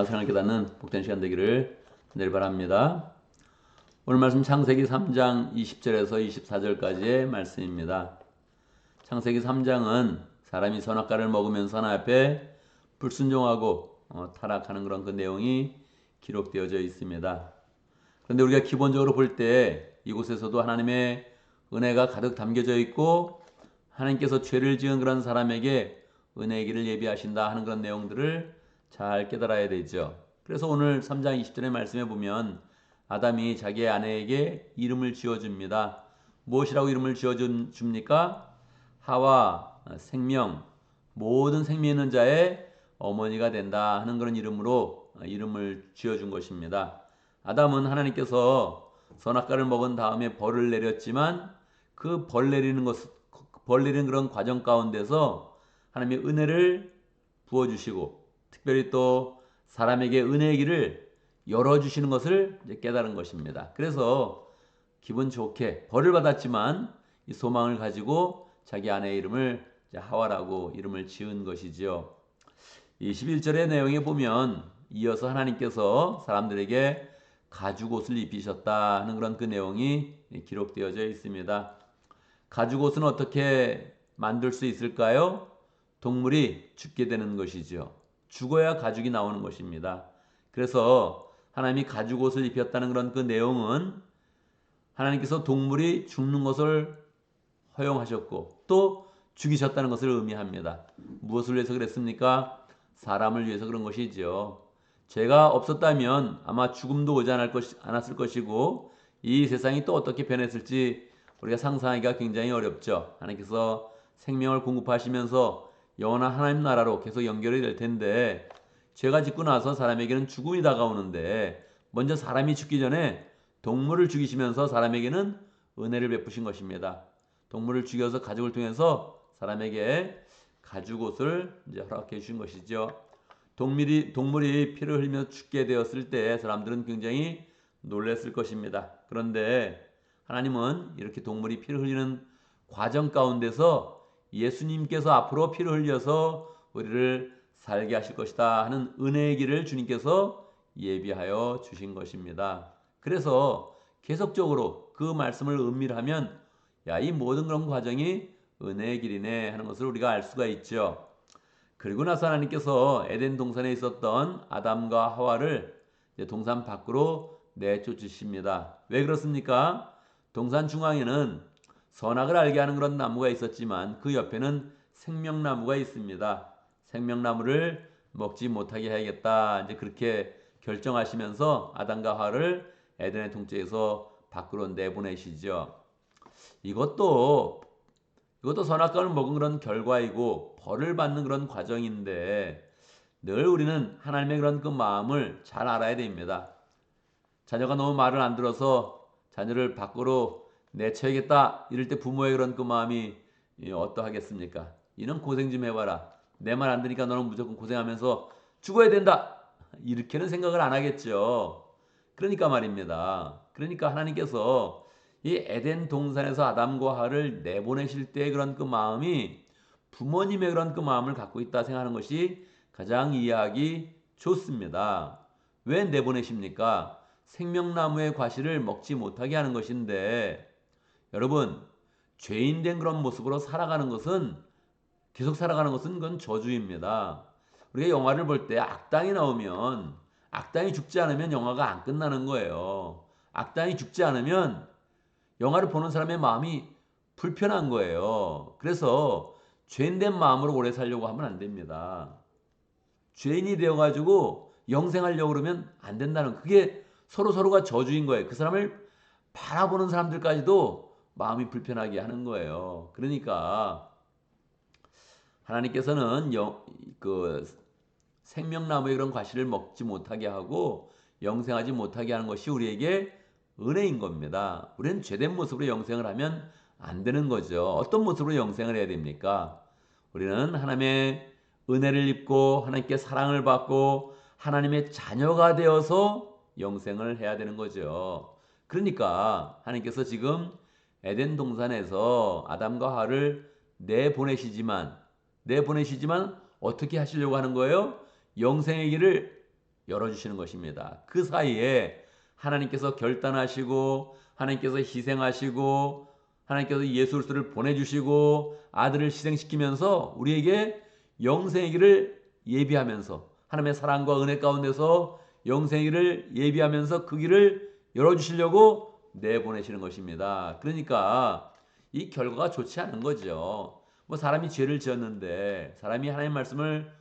생활 깨닫는 복된 시간 되기를 늘 바랍니다. 오늘 말씀 창세기 3장 20절에서 24절까지의 말씀입니다. 창세기 3장은 사람이 선악과를 먹으면서 하나님 앞에 불순종하고 타락하는 그런 그 내용이 기록되어져 있습니다. 그런데 우리가 기본적으로 볼 때 이곳에서도 하나님의 은혜가 가득 담겨져 있고 하나님께서 죄를 지은 그런 사람에게 은혜의 길을 예비하신다 하는 그런 내용들을 잘 깨달아야 되죠. 그래서 오늘 3장 20절의 말씀에 보면 아담이 자기의 아내에게 이름을 지어줍니다. 무엇이라고 이름을 지어줍니까? 하와, 생명, 모든 생명 있는 자의 어머니가 된다 하는 그런 이름으로 이름을 지어준 것입니다. 아담은 하나님께서 선악과를 먹은 다음에 벌을 내렸지만 그 벌 내리는 그런 과정 가운데서 하나님의 은혜를 부어주시고 특별히 또 사람에게 은혜의 길을 열어주시는 것을 깨달은 것입니다. 그래서 기분 좋게 벌을 받았지만 이 소망을 가지고 자기 아내의 이름을 하와라고 이름을 지은 것이지요. 21절의 내용에 보면 이어서 하나님께서 사람들에게 가죽옷을 입히셨다 하는 그런 그 내용이 기록되어져 있습니다. 가죽옷은 어떻게 만들 수 있을까요? 동물이 죽게 되는 것이죠. 죽어야 가죽이 나오는 것입니다. 그래서 하나님이 가죽옷을 입혔다는 그런 그 내용은 하나님께서 동물이 죽는 것을 허용하셨고 또 죽이셨다는 것을 의미합니다. 무엇을 위해서 그랬습니까? 사람을 위해서 그런 것이죠. 죄가 없었다면 아마 죽음도 오지 않았을 것이고 이 세상이 또 어떻게 변했을지 우리가 상상하기가 굉장히 어렵죠. 하나님께서 생명을 공급하시면서 영원한 하나님 나라로 계속 연결이 될 텐데 죄가 짓고 나서 사람에게는 죽음이 다가오는데 먼저 사람이 죽기 전에 동물을 죽이시면서 사람에게는 은혜를 베푸신 것입니다. 동물을 죽여서 가죽을 통해서 사람에게 가죽옷을 허락해 주신 것이죠. 동물이 피를 흘리며 죽게 되었을 때 사람들은 굉장히 놀랐을 것입니다. 그런데 하나님은 이렇게 동물이 피를 흘리는 과정 가운데서 예수님께서 앞으로 피를 흘려서 우리를 살게 하실 것이다 하는 은혜의 길을 주님께서 예비하여 주신 것입니다. 그래서 계속적으로 그 말씀을 음미하면 이 모든 그런 과정이 은혜의 길이네 하는 것을 우리가 알 수가 있죠. 그리고 나서 하나님께서 에덴 동산에 있었던 아담과 하와를 동산 밖으로 내쫓으십니다. 왜 그렇습니까? 동산 중앙에는 선악을 알게 하는 그런 나무가 있었지만 그 옆에는 생명나무가 있습니다. 생명나무를 먹지 못하게 해야겠다. 이제 그렇게 결정하시면서 아담과 하와를 에덴의 동쪽에서 밖으로 내보내시죠. 이것도 선악과를 먹은 그런 결과이고 벌을 받는 그런 과정인데 늘 우리는 하나님의 그런 그 마음을 잘 알아야 됩니다. 자녀가 너무 말을 안 들어서 자녀를 밖으로 내쳐야겠다 이럴 때 부모의 그런 그 마음이 어떠하겠습니까? 이는 고생 좀 해봐라. 내 말 안 들으니까 너는 무조건 고생하면서 죽어야 된다. 이렇게는 생각을 안 하겠죠. 그러니까 말입니다. 그러니까 하나님께서 이 에덴 동산에서 아담과 하와를 내보내실 때 그런 그 마음이 부모님의 그런 그 마음을 갖고 있다 생각하는 것이 가장 이해하기 좋습니다. 왜 내보내십니까? 생명나무의 과실을 먹지 못하게 하는 것인데 여러분 죄인된 그런 모습으로 계속 살아가는 것은 그건 저주입니다. 우리가 영화를 볼 때 악당이 나오면 악당이 죽지 않으면 영화가 안 끝나는 거예요. 악당이 죽지 않으면 영화를 보는 사람의 마음이 불편한 거예요. 그래서 죄인된 마음으로 오래 살려고 하면 안 됩니다. 죄인이 되어가지고 영생하려고 그러면 안 된다는 그게 서로가 저주인 거예요. 그 사람을 바라보는 사람들까지도 마음이 불편하게 하는 거예요. 그러니까 하나님께서는 그 생명나무의 그런 과실을 먹지 못하게 하고 영생하지 못하게 하는 것이 우리에게 은혜인 겁니다. 우리는 죄된 모습으로 영생을 하면 안 되는 거죠. 어떤 모습으로 영생을 해야 됩니까? 우리는 하나님의 은혜를 입고 하나님께 사랑을 받고 하나님의 자녀가 되어서 영생을 해야 되는 거죠. 그러니까 하나님께서 지금 에덴 동산에서 아담과 하와를 내보내시지만 어떻게 하시려고 하는 거예요? 영생의 길을 열어주시는 것입니다. 그 사이에 하나님께서 결단하시고 하나님께서 희생하시고 하나님께서 예수 그리스도를 보내주시고 아들을 희생시키면서 우리에게 영생의 길을 예비하면서 하나님의 사랑과 은혜 가운데서 영생의 길을 예비하면서 그 길을 열어주시려고 내보내시는 것입니다. 그러니까 이 결과가 좋지 않은 거죠. 뭐 사람이 죄를 지었는데 사람이 하나님의 말씀을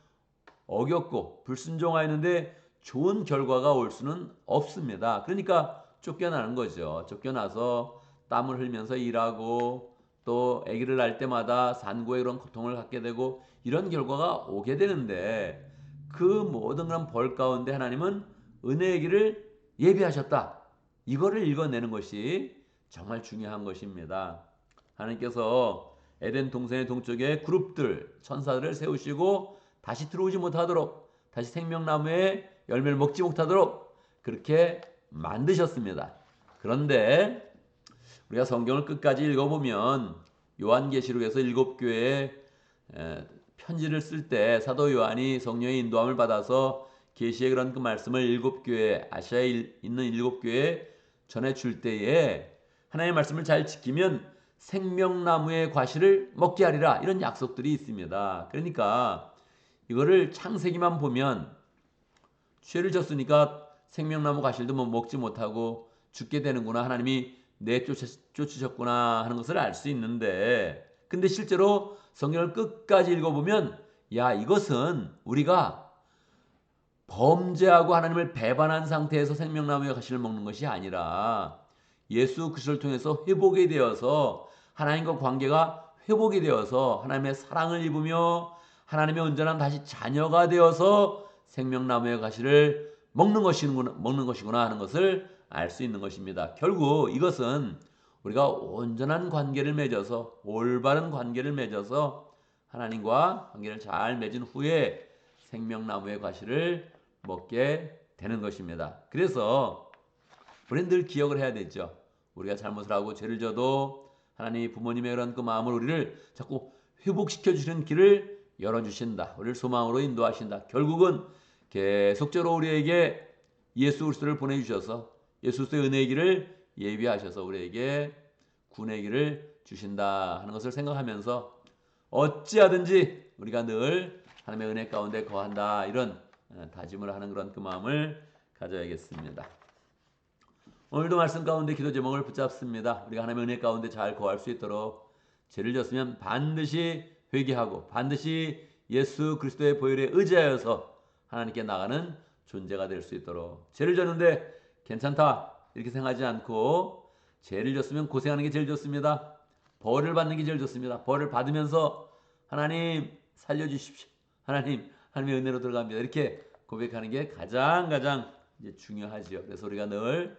어겼고 불순종하였는데 좋은 결과가 올 수는 없습니다. 그러니까 쫓겨나는 거죠. 쫓겨나서 땀을 흘리면서 일하고 또 아기를 낳을 때마다 산고의 그런 고통을 갖게 되고 이런 결과가 오게 되는데 그 모든 그런 벌 가운데 하나님은 은혜의 길을 예비하셨다. 이거를 읽어내는 것이 정말 중요한 것입니다. 하나님께서 에덴 동산의 동쪽에 그룹들, 천사들을 세우시고 다시 들어오지 못하도록 다시 생명나무의 열매를 먹지 못하도록 그렇게 만드셨습니다. 그런데 우리가 성경을 끝까지 읽어보면 요한계시록에서 7교회에 편지를 쓸 때 사도 요한이 성령의 인도함을 받아서 계시의 그런 그 말씀을 7교회 아시아에 있는 7교회에 전해줄 때에 하나님의 말씀을 잘 지키면 생명나무의 과실을 먹게 하리라 이런 약속들이 있습니다. 그러니까 이거를 창세기만 보면 죄를 졌으니까 생명나무 과실도 뭐 먹지 못하고 죽게 되는구나 하나님이 내쫓으셨구나 하는 것을 알 수 있는데 근데 실제로 성경을 끝까지 읽어보면 야 이것은 우리가 범죄하고 하나님을 배반한 상태에서 생명나무의 과실을 먹는 것이 아니라 예수 그리스도를 통해서 회복이 되어서 하나님과 관계가 회복이 되어서 하나님의 사랑을 입으며 하나님의 온전한 다시 자녀가 되어서 생명나무의 과실을 먹는 것이구나 하는 것을 알 수 있는 것입니다. 결국 이것은 우리가 온전한 관계를 맺어서 올바른 관계를 맺어서 하나님과 관계를 잘 맺은 후에 생명나무의 과실을 먹게 되는 것입니다. 그래서 우리는 늘 기억을 해야 되죠. 우리가 잘못을 하고 죄를 져도 하나님이 부모님의 그런 그 마음을 우리를 자꾸 회복시켜 주시는 길을 열어주신다. 우리를 소망으로 인도하신다. 결국은 계속적으로 우리에게 예수 그리스도를 보내주셔서 예수 그리스도의 은혜의 길을 예비하셔서 우리에게 구원의 길을 주신다 하는 것을 생각하면서 어찌하든지 우리가 늘 하나님의 은혜 가운데 거한다 이런 다짐을 하는 그런 그 마음을 가져야겠습니다. 오늘도 말씀 가운데 기도 제목을 붙잡습니다. 우리가 하나님의 은혜 가운데 잘 거할 수 있도록 죄를 졌으면 반드시 회개하고 반드시 예수 그리스도의 보혈에 의지하여서 하나님께 나가는 존재가 될 수 있도록 죄를 졌는데 괜찮다 이렇게 생각하지 않고 죄를 졌으면 고생하는 게 제일 좋습니다. 벌을 받는 게 제일 좋습니다. 벌을 받으면서 하나님 살려주십시오. 하나님의 은혜로 들어갑니다. 이렇게 고백하는 게 가장 이제 중요하죠. 그래서 우리가 늘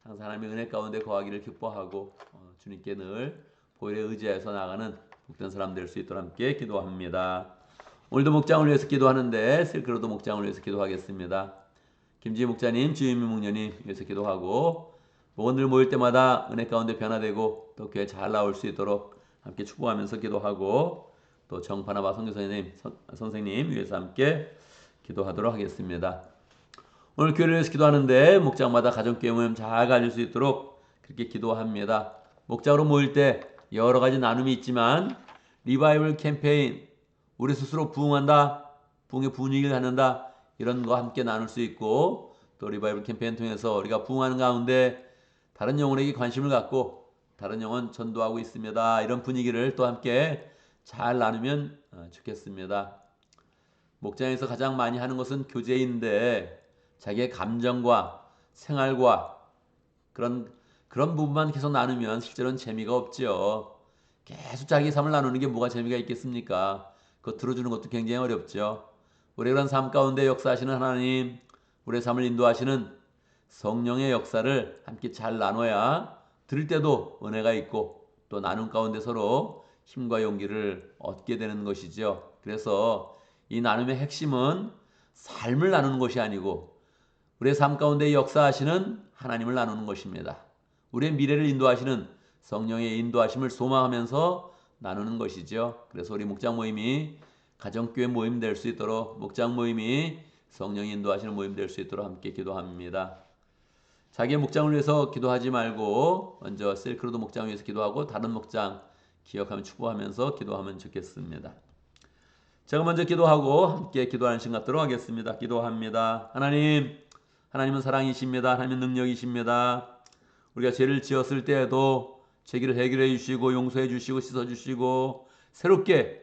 항상 하나님의 은혜 가운데 거하기를 기뻐하고 주님께 늘 보혈에 의지해서 나가는 복된 사람 될 수 있도록 함께 기도합니다. 오늘도 목장을 위해서 기도하는데 실크로도 목장을 위해서 기도하겠습니다. 김지희 목자님, 주임미 목녀님 위해서 기도하고 오늘 모일 때마다 은혜 가운데 변화되고 또 교회 잘 나올 수 있도록 함께 축복하면서 기도하고 또 정파나바 선생님 위해서 함께 기도하도록 하겠습니다. 오늘 교회를 위해서 기도하는데 목장마다 가정교회 모임 잘 가질 수 있도록 그렇게 기도합니다. 목장으로 모일 때 여러 가지 나눔이 있지만 리바이벌 캠페인 우리 스스로 부흥한다, 부흥의 분위기를 갖는다 이런 거 함께 나눌 수 있고 또 리바이벌 캠페인 통해서 우리가 부흥하는 가운데 다른 영혼에게 관심을 갖고 다른 영혼 전도하고 있습니다. 이런 분위기를 또 함께 잘 나누면 좋겠습니다. 목장에서 가장 많이 하는 것은 교제인데 자기의 감정과 생활과 그런 부분만 계속 나누면 실제로는 재미가 없죠. 계속 자기 삶을 나누는 게 뭐가 재미가 있겠습니까? 그거 들어주는 것도 굉장히 어렵죠. 우리의 그런 삶 가운데 역사하시는 하나님, 우리의 삶을 인도하시는 성령의 역사를 함께 잘 나눠야 들을 때도 은혜가 있고 또 나눔 가운데 서로 힘과 용기를 얻게 되는 것이죠. 그래서 이 나눔의 핵심은 삶을 나누는 것이 아니고 우리의 삶 가운데 역사하시는 하나님을 나누는 것입니다. 우리의 미래를 인도하시는 성령의 인도하심을 소망하면서 나누는 것이죠. 그래서 우리 목장 모임이 가정교회 모임 될 수 있도록 목장 모임이 성령이 인도하시는 모임 될 수 있도록 함께 기도합니다. 자기의 목장을 위해서 기도하지 말고 먼저 실크로드 목장을 위해서 기도하고 다른 목장 기억하며 축복하면서 기도하면 좋겠습니다. 제가 먼저 기도하고 함께 기도하는 시간 갖도록 하겠습니다. 기도합니다. 하나님은 사랑이십니다. 하나님은 능력이십니다. 우리가 죄를 지었을 때에도 죄를 해결해 주시고 용서해 주시고 씻어 주시고 새롭게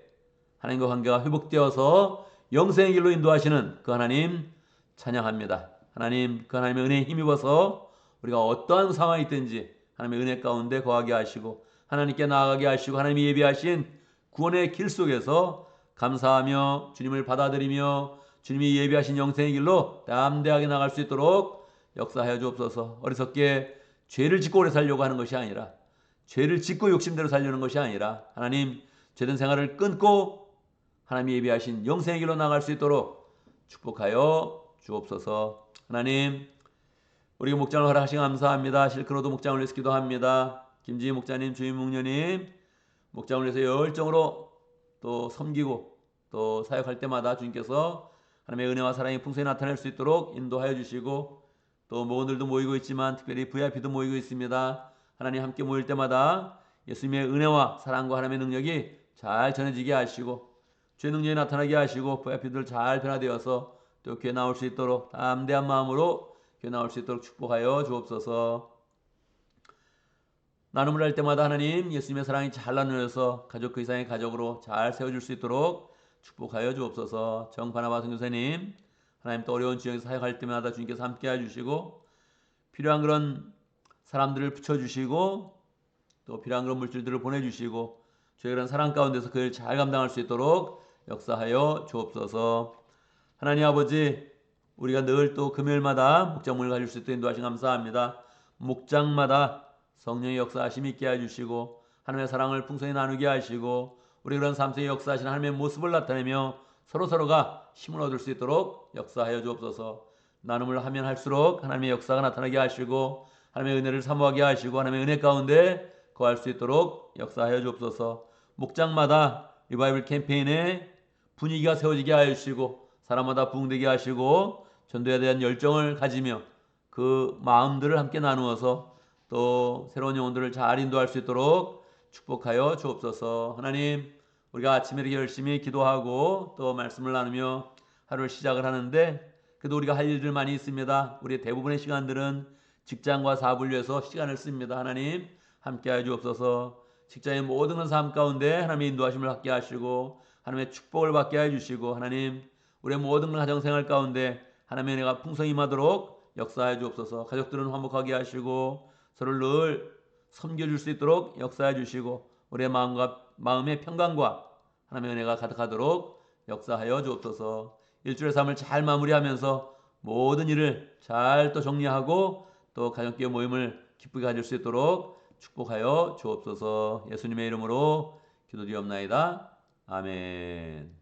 하나님과 관계가 회복되어서 영생의 길로 인도하시는 그 하나님 찬양합니다. 하나님, 그 하나님의 은혜에 힘입어서 우리가 어떠한 상황이 있든지 하나님의 은혜 가운데 거하게 하시고 하나님께 나아가게 하시고 하나님이 예비하신 구원의 길 속에서 감사하며 주님을 받아들이며 주님이 예비하신 영생의 길로 담대하게 나갈 수 있도록 역사하여 주옵소서. 어리석게 죄를 짓고 오래 살려고 하는 것이 아니라 죄를 짓고 욕심대로 살려는 것이 아니라 하나님 죄된 생활을 끊고 하나님이 예비하신 영생의 길로 나갈 수 있도록 축복하여 주옵소서. 하나님, 우리 목장을 허락하시 감사합니다. 실크로드 목장을 위해서 기도합니다. 김지희 목자님, 주임 목녀님 목장을 위해서 열정으로 또 섬기고 또 사역할 때마다 주님께서 하나님의 은혜와 사랑이 풍성히 나타낼 수 있도록 인도하여 주시고 또 모원들도 모이고 있지만 특별히 VIP도 모이고 있습니다. 하나님 함께 모일 때마다 예수님의 은혜와 사랑과 하나님의 능력이 잘 전해지게 하시고 주의 능력이 나타나게 하시고 VIP들 잘 변화되어서 또 교회 나올 수 있도록 담대한 마음으로 교회 나올 수 있도록 축복하여 주옵소서. 나눔을 할 때마다 하나님 예수님의 사랑이 잘 나누어서 가족 그 이상의 가족으로 잘 세워줄 수 있도록 축복하여 주옵소서. 정바나바 선교사님 하나님 또 어려운 지역에서 사역할 때마다 주님께서 함께 해주시고 필요한 그런 사람들을 붙여주시고 또 필요한 그런 물질들을 보내주시고 저희 그런 사랑 가운데서 그를 잘 감당할 수 있도록 역사하여 주옵소서. 하나님 아버지, 우리가 늘 또 금요일마다 목장문을 가질 수 있도록 인도하신 감사합니다. 목장마다 성령의 역사하심이 있게 해주시고 하나님의 사랑을 풍성히 나누게 하시고 우리 그런 삶 속에 역사하신 하나님의 모습을 나타내며 서로가 힘을 얻을 수 있도록 역사하여 주옵소서. 나눔을 하면 할수록 하나님의 역사가 나타나게 하시고 하나님의 은혜를 사모하게 하시고 하나님의 은혜 가운데 거할 수 있도록 역사하여 주옵소서. 목장마다 리바이벌 캠페인에 분위기가 세워지게 하여 주시고 사람마다 부흥되게 하시고 전도에 대한 열정을 가지며 그 마음들을 함께 나누어서 또 새로운 영혼들을 잘 인도할 수 있도록 축복하여 주옵소서. 하나님, 우리가 아침에 이렇게 열심히 기도하고 또 말씀을 나누며 하루를 시작을 하는데 그래도 우리가 할 일들 많이 있습니다. 우리의 대부분의 시간들은 직장과 사업을 위해서 시간을 씁니다. 하나님 함께하여 주옵소서. 직장의 모든 삶 가운데 하나님의 인도하심을 받게 하시고 하나님의 축복을 받게 해주시고 하나님 우리의 모든 가정생활 가운데 하나님의 은혜가 풍성히 임하도록 역사해 주옵소서. 가족들은 화목하게 하시고 서로를 늘 섬겨줄 수 있도록 역사해 주시고 우리의 마음의 평강과 하나님의 은혜가 가득하도록 역사하여 주옵소서. 일주일의 삶을 잘 마무리하면서 모든 일을 잘 또 정리하고 또 가정교회 모임을 기쁘게 가질 수 있도록 축복하여 주옵소서. 예수님의 이름으로 기도드리옵나이다. 아멘.